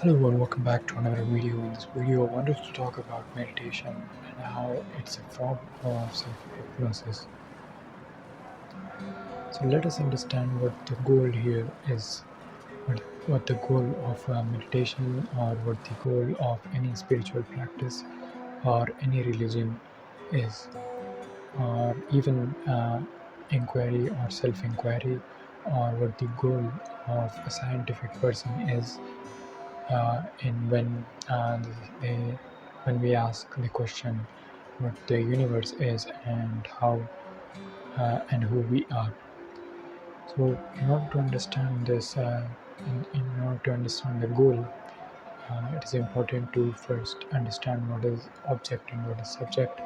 Hello and welcome back to another video. In this video, I wanted to talk about meditation and how it's a form of self-hypnosis. So let us understand what the goal here is, what the goal of meditation or what the goal of any spiritual practice or any religion is, or even inquiry or self-inquiry, or what the goal of a scientific person is in they, when we ask the question what the universe is and how and who we are. So in order to understand this, in order to understand the goal, it is important to first understand what is object and what is subject,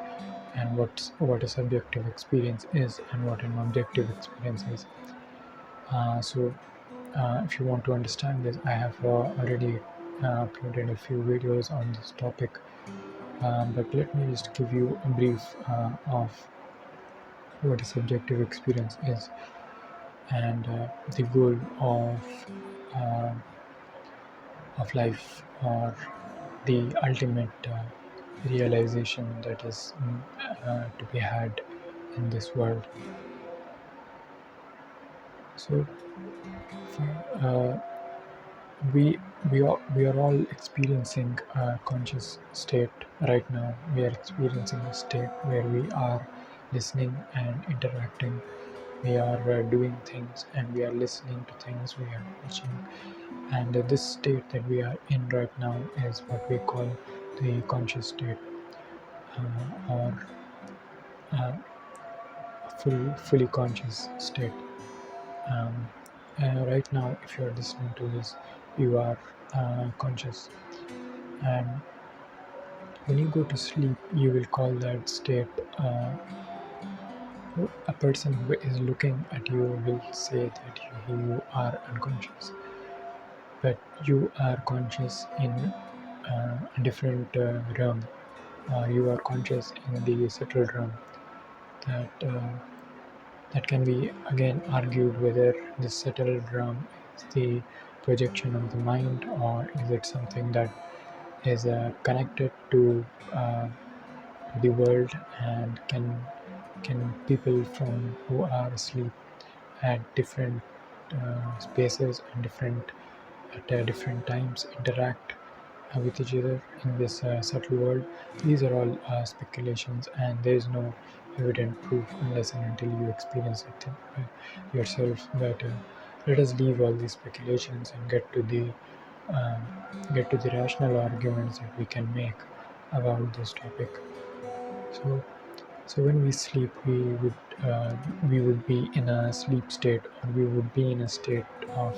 and what a subjective experience is and what an objective experience is. If you want to understand this, I have already uploaded a few videos on this topic, but let me just give you a brief of what a subjective experience is and the goal uh, of life, or the ultimate realization that is to be had in this world. So, uh, we are all experiencing a conscious state right now. We are experiencing a state where we are listening and interacting. We are doing things and we are listening to things. We are watching, and this state that we are in right now is what we call the conscious state, or fully conscious state. Um, right now, if you are listening to this, you are conscious, and when you go to sleep, you will call that state. A person who is looking at you will say that you are unconscious, but you are conscious in a different realm. You are conscious in the subtle realm. That that can be again argued whether this subtle realm is the projection of the mind, or is it something that is connected uh, to the world, and can people from who are asleep at different spaces and different times interact with each other in this subtle world. These are all speculations, and there is no evident proof unless and until you experience it yourself. But let us leave all these speculations and uh, get to the rational arguments that we can make about this topic. So, so when we sleep, we would be in a sleep state, or we would be in a state uh,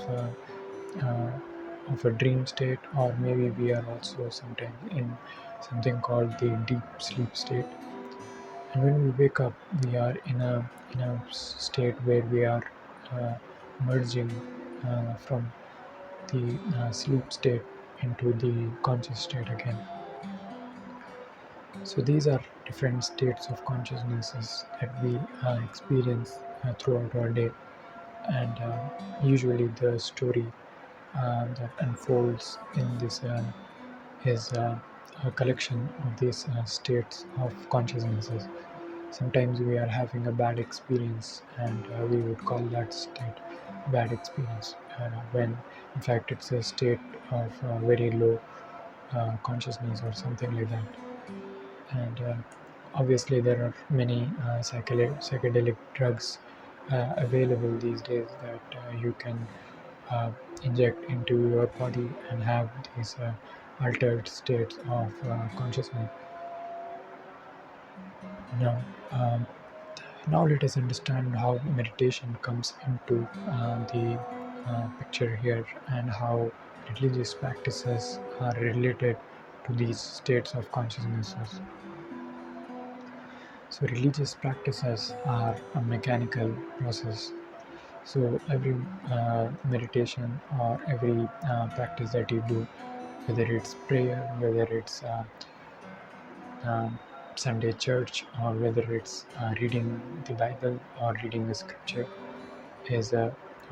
of a dream state, or maybe we are also sometimes in something called the deep sleep state. And when we wake up, we are in a state where we are uh, merging from the sleep state into the conscious state again. So these are different states of consciousnesses that we experience throughout our day, and usually the story that unfolds in this is a collection of these states of consciousnesses. Sometimes we are having a bad experience, and we would call that state bad experience, when in fact it's a state of very low consciousness or something like that. And obviously, there are many psychedelic drugs available these days that you can uh, inject into your body and have these altered states of consciousness. Now, um, now let us understand how meditation comes into the picture here, and how religious practices are related to these states of consciousnesses. So religious practices are a mechanical process. So every meditation or every practice that you do, whether it's prayer, whether it's um, Sunday church, or whether it's reading the Bible or reading the scripture, is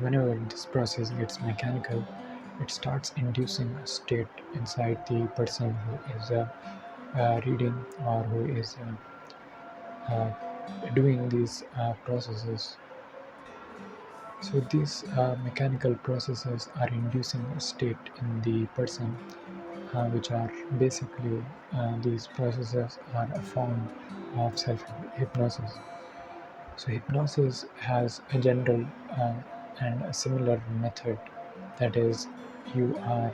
whenever this process gets mechanical, it starts inducing a state inside the person who is reading or who is doing these processes. So these mechanical processes are inducing a state in the person, which are basically these processes are a form of self hypnosis. So hypnosis has a general and a similar method, that is, you are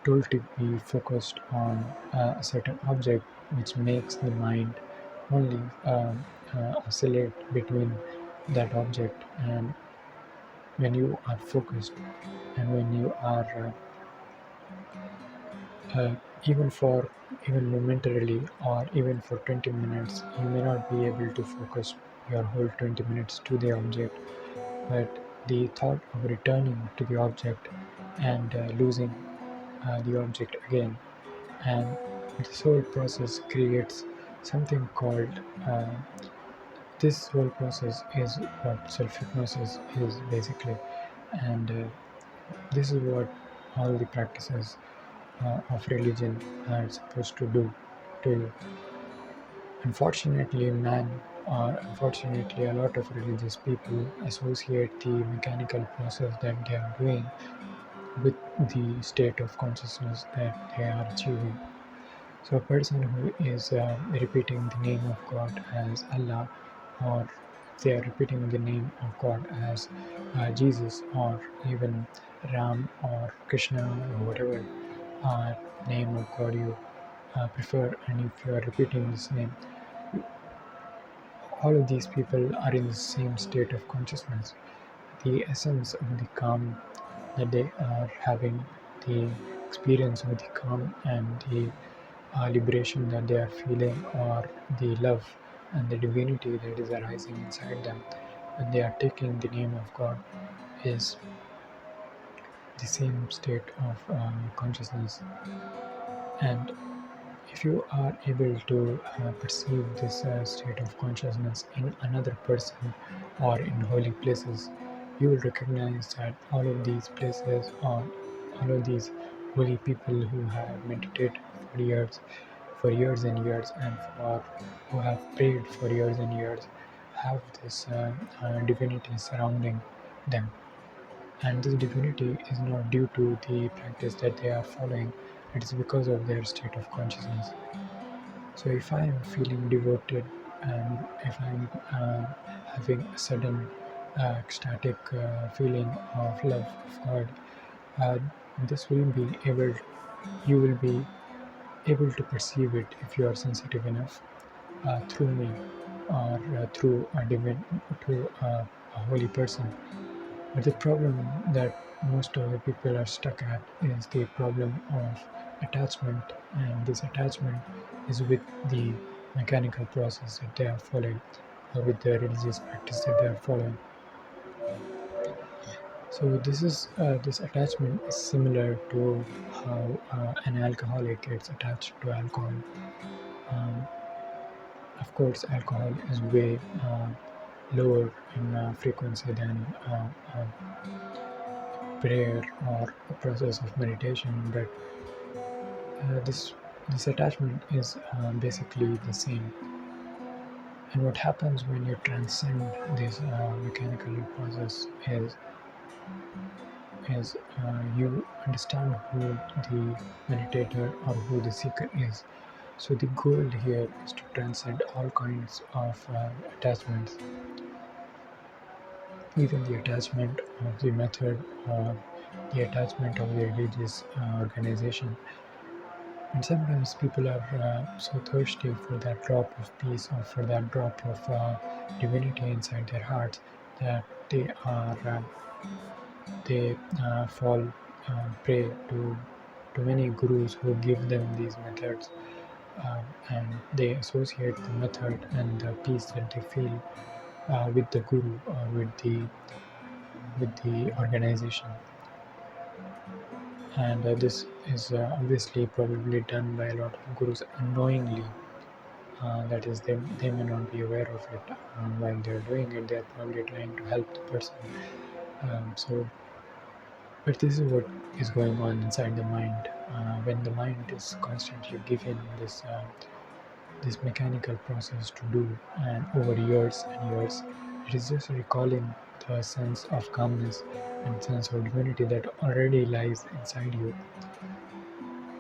told to be focused on a certain object, which makes the mind only oscillate between that object. And when you are focused and when you are uh, even for even momentarily or even for 20 minutes, you may not be able to focus your whole 20 minutes to the object, but the thought of returning to the object and losing the object again, and this whole process creates something called this whole process is what self-hypnosis is basically. And this is what all the practices of religion are supposed to do to you. Unfortunately, unfortunately, a lot of religious people associate the mechanical process that they are doing with the state of consciousness that they are achieving. So, a person who is repeating the name of God as Allah, or if they are repeating the name of God as Jesus, or even Ram or Krishna, or whatever uh, name of God you prefer, and if you are repeating this name, all of these people are in the same state of consciousness. The essence of the calm that they are having, the experience of the calm and the liberation that they are feeling, or the love and the divinity that is arising inside them when they are taking the name of God, is the same state of consciousness. And if you are able to perceive this state of consciousness in another person or in holy places, you will recognize that all of these places, or all of these holy people who have meditated for years and years, and for who have prayed for years and years, have this divinity surrounding them. And this divinity is not due to the practice that they are following, it is because of their state of consciousness. So if I am feeling devoted, and if I'm having a sudden ecstatic feeling of love of God, uh, this will be able, you will be able to perceive it if you are sensitive enough through me, or through a divine, to a holy person. But the problem that most of the people are stuck at is the problem of attachment, and this attachment is with the mechanical process that they are following, or with the religious practice that they are following. So this attachment is similar to how an alcoholic gets attached to alcohol. Um, of course, alcohol is way lower in frequency than prayer or a process of meditation, but this attachment is basically the same. And what happens when you transcend this mechanical process is you understand who the meditator or who the seeker is. So the goal here is to transcend all kinds of attachments, even the attachment of the method or the attachment of the religious organization. And sometimes people are so thirsty for that drop of peace, or for that drop of divinity inside their hearts, that they fall prey to many gurus who give them these methods, and they associate the method and the peace that they feel with the guru, or with the organization. And this is obviously probably done by a lot of gurus unknowingly. That is, they may not be aware of it while they're doing it. They're probably trying to help the person. So But this is what is going on inside the mind. When the mind is constantly given this mechanical process to do, and over years and years, it is just recalling the sense of calmness and sense of divinity that already lies inside you.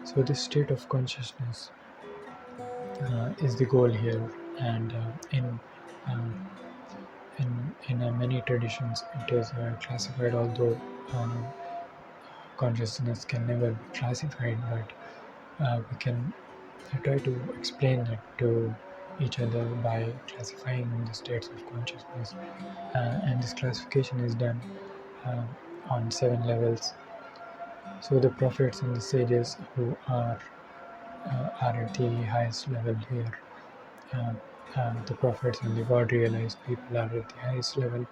So this state of consciousness is the goal here, and uh, in many traditions it is classified, although uh, consciousness can never be classified, but we can try to explain it to each other by classifying the states of consciousness. And this classification is done uh, on 7 levels. So the prophets and the sages who are at the highest level here. Uh, the prophets and the God realized people are at the highest level.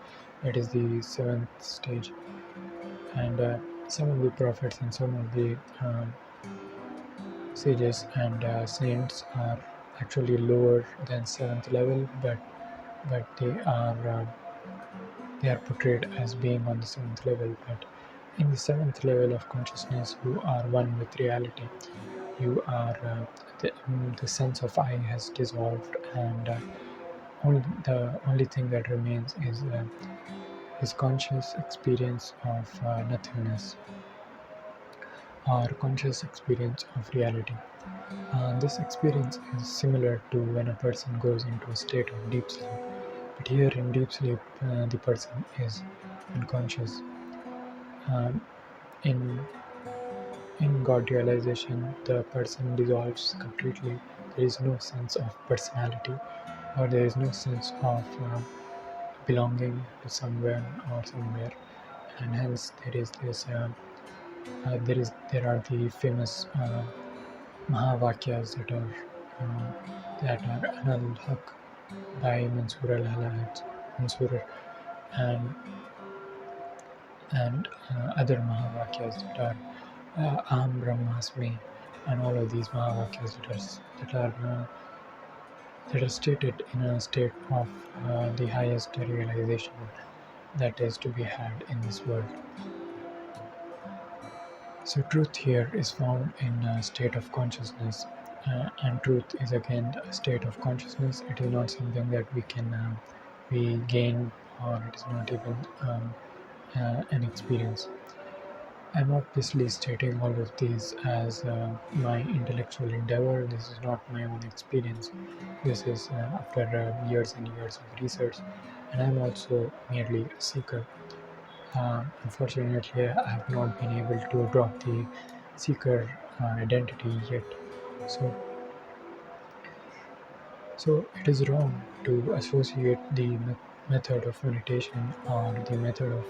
That is the seventh stage. And some of the prophets and some of the sages and saints are actually lower than seventh level, but they are portrayed as being on the seventh level. But in the seventh level of consciousness, you are one with reality. You are the sense of I has dissolved, and the only thing that remains is conscious experience of nothingness, or conscious experience of reality. This experience is similar to when a person goes into a state of deep sleep. But here in deep sleep, the person is unconscious. Um, in in God realization, the person dissolves completely. There is no sense of personality, or there is no sense of belonging to someone or somewhere, and hence there are the famous Mahavakyas that are Anal Haq by Mansoor, and other Mahavakyas that are Aham Brahmasmi, and all of these Mahavakyas that are stated in a state of the highest realization that is to be had in this world. So truth here is found in a state of consciousness, and truth is again a state of consciousness. It is not something that we gain, or it is not even an experience. I'm obviously stating all of these as my intellectual endeavor. This is not my own experience. This is after years and years of research, and I'm also merely a seeker. Unfortunately, I have not been able to drop the seeker identity yet. So, so it is wrong to associate the method of meditation or the method of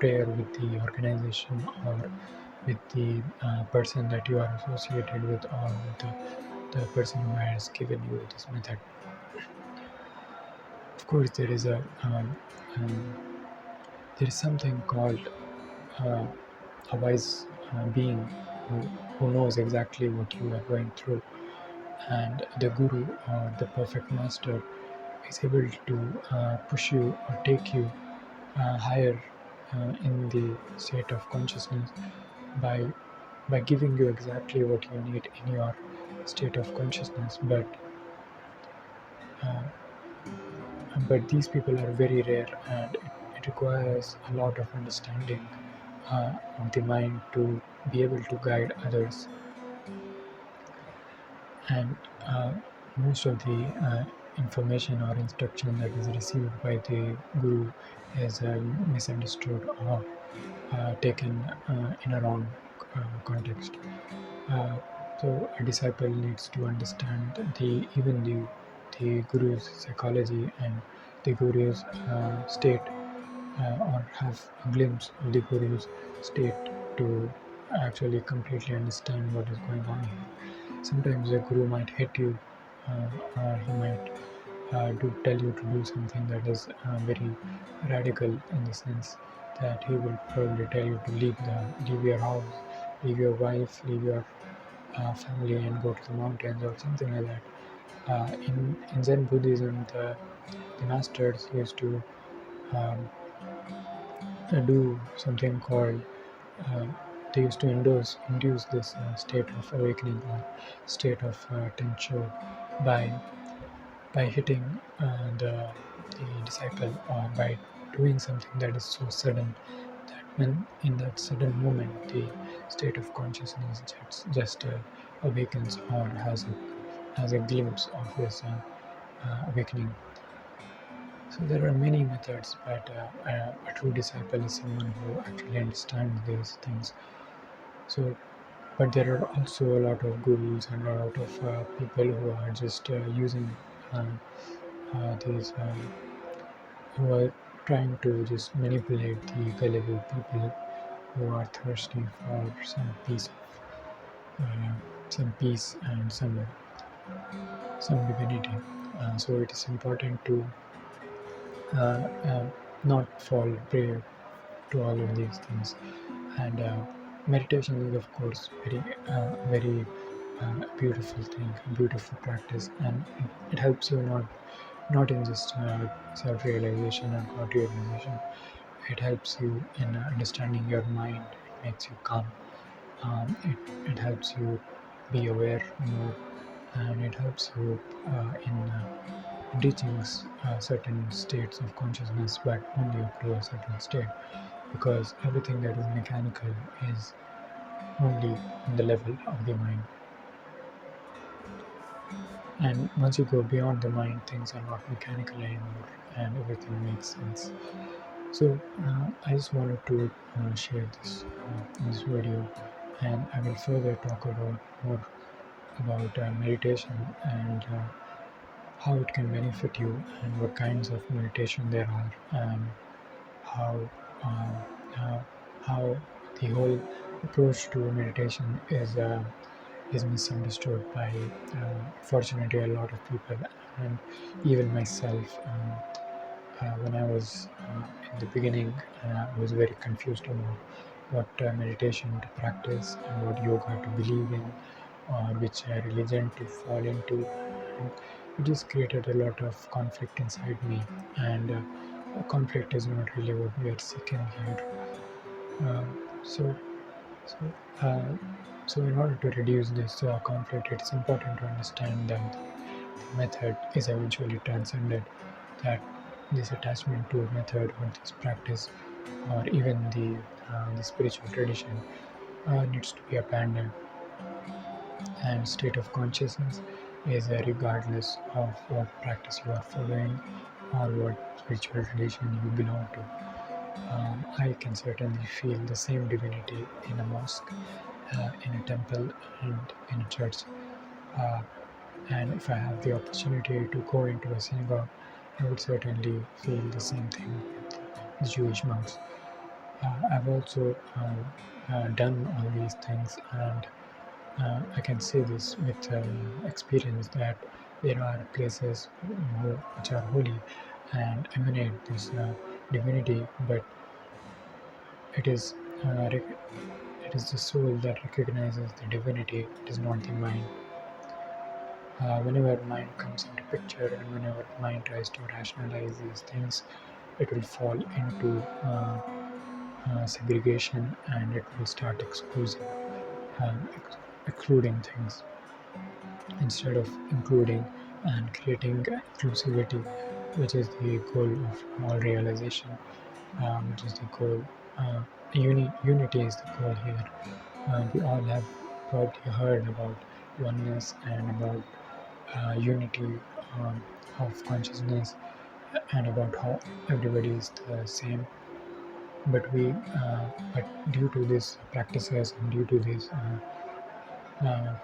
prayer with the organization, or with the person that you are associated with, or with the person who has given you this method. Of course, um, there is something called uh, a wise being who, who knows exactly what you are going through, and the guru or the perfect master is able to push you or take you higher in the state of consciousness by giving you exactly what you need in your state of consciousness. Uh, but these people are very rare, and it requires a lot of understanding of the mind to be able to guide others. And most of the information or instruction that is received by the guru is misunderstood, or taken in a wrong context. Uh, so a disciple needs to understand the guru's psychology and the guru's state, or have a glimpse of the guru's state to actually completely understand what is going on here. Sometimes the guru might hit you, or he might tell you to do something that is very radical, in the sense that he will probably tell you to leave your house, leave your wife, leave your family, and go to the mountains, or something like that. In Zen Buddhism, the masters used to um, do something called uh, they used to induce this state of awakening or state of tension by hitting the disciple, or by doing something that is so sudden that when in that sudden moment the state of consciousness just awakens or has a glimpse of this awakening. So there are many methods, but a true disciple is someone who actually understands these things. So, but there are also a lot of gurus and a lot of people who are just using uh, these, who are trying to just manipulate the gullible people who are thirsty for uh, some peace and some divinity. So it is important to uh, uh, not fall prey to all of these things. And meditation is, of course, very beautiful thing, a beautiful practice, and it helps you not in just self-realization and God-realization. It helps you in understanding your mind. It makes you calm. It helps you be aware more, and it helps you in reaching certain states of consciousness, but only up to a certain state, because everything that is mechanical is only on the level of the mind. And once you go beyond the mind, things are not mechanical anymore, and everything makes sense. So I just wanted to share this video, and I will further talk about more about meditation and how it can benefit you, and what kinds of meditation there are, and how um, uh, how the whole approach to meditation is misunderstood by fortunately a lot of people, and even myself. When I was in the beginning, I was very confused about what meditation to practice and what yoga to believe in, or which religion to fall into. And it just created a lot of conflict inside me. And conflict is not really what we are seeking here. Uh, so, so, uh, so in order to reduce this conflict, it's important to understand that the method is eventually transcended, that this attachment to a method or this practice, or even the spiritual tradition needs to be abandoned, and state of consciousness is regardless of what practice you are following or what spiritual tradition you belong to. I can certainly feel the same divinity in a mosque, in a temple, and in a church. Uh, and if I have the opportunity to go into a synagogue, I would certainly feel the same thing with the Jewish monks. I've also done all these things, and I can say this with experience that there are places which are holy and emanate this divinity, but it is it is the soul that recognizes the divinity. It is not the mind. Whenever mind comes into picture, and whenever mind tries to rationalize these things, it will fall into segregation, and it will start excluding things instead of including and creating inclusivity, which is the goal of all realization, which is the goal. Unity is the goal here. We all have probably heard about oneness and about unity of consciousness, and about how everybody is the same. But due to these practices and due to uh,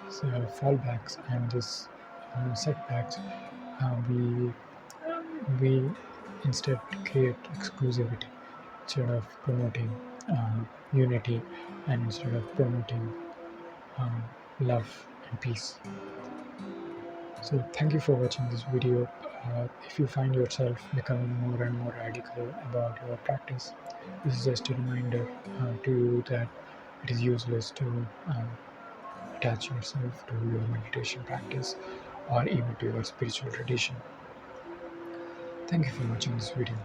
these fallbacks and these setbacks, we instead create exclusivity instead of promoting unity, and instead of promoting um, love and peace. So thank you for watching this video. If you find yourself becoming more and more radical about your practice, this is just a reminder to you that it is useless to attach yourself to your meditation practice or even to your spiritual tradition. Thank you for watching this video.